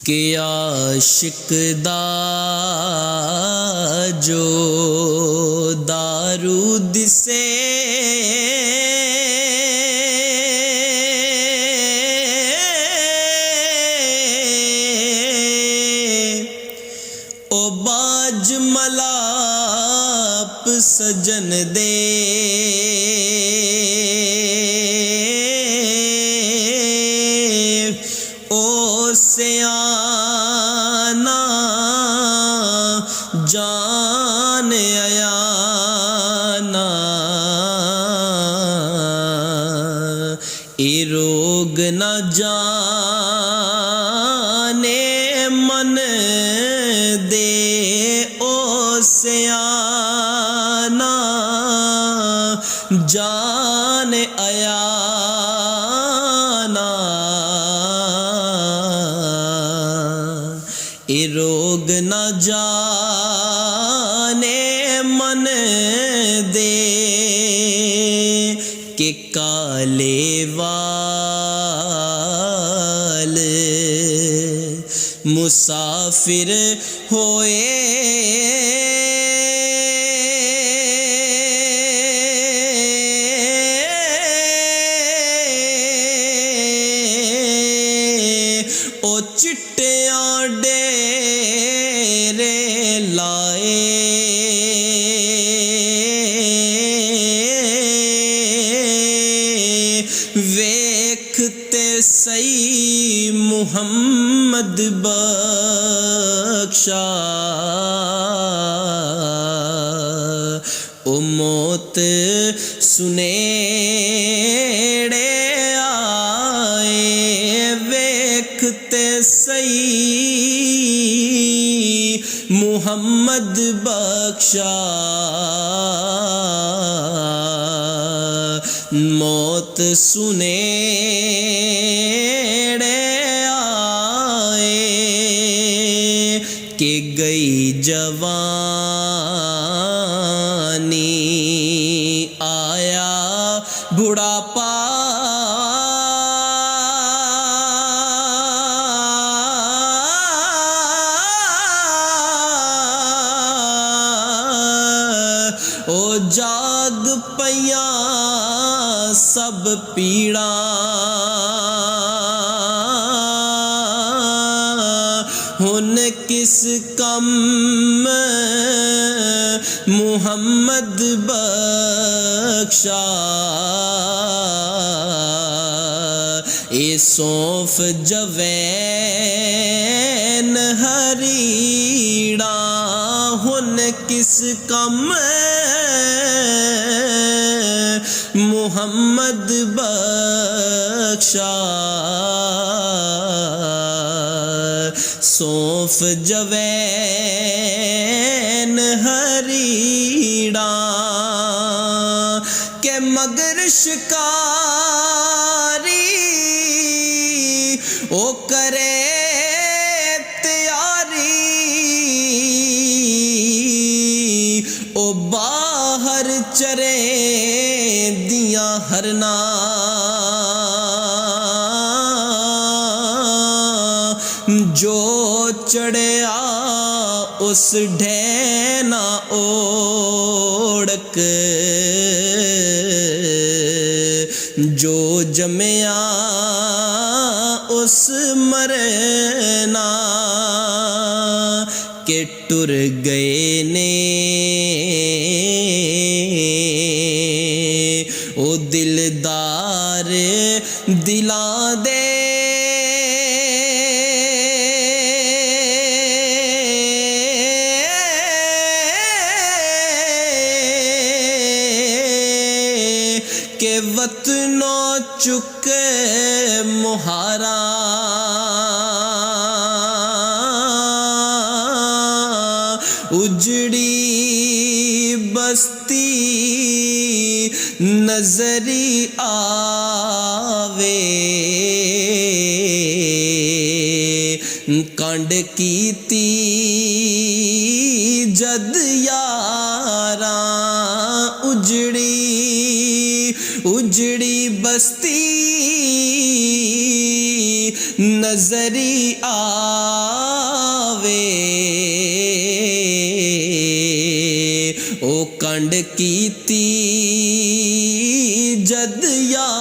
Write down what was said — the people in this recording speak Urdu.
کہ عاشق دا جو دارود سے او باج ملاپ سجن دے او سیانا جان ایانا اے روگ نہ جانے من دے او سیانا جان ایانا اے روگ نہ جانے من دے کہ کالے وال مسافر ہوئے او چٹیاں ڈیرے لائے ویکھتے سی محمد بخشا او موت سنیڑے آئے ویکھتے سی محمد بخشا موت سنیڑے آئے کہ گئی جوانی آیا بڑھاپا او جاگ پیاں سب پیڑاں ہن کس کم محمد بخشا اے سونف جوین ہریڑاں ہن کس کم محمد بخشا سونف جوین ہریڑاں کہ مگر شکاری او کرے تیاری او باہر چرے دیاں ہرنا جو چڑھیا اس ڈھینا اوڑک جو جمیا اس مرنا کہ ٹر گئے نے او دلدار دلاں دے کہ وطنوں چکے مہارا اجڑی بستی نظری آوے کانڈ کیتی جد یاراں اجڑی بستی نظری او کنڈ کیتی جد یاراں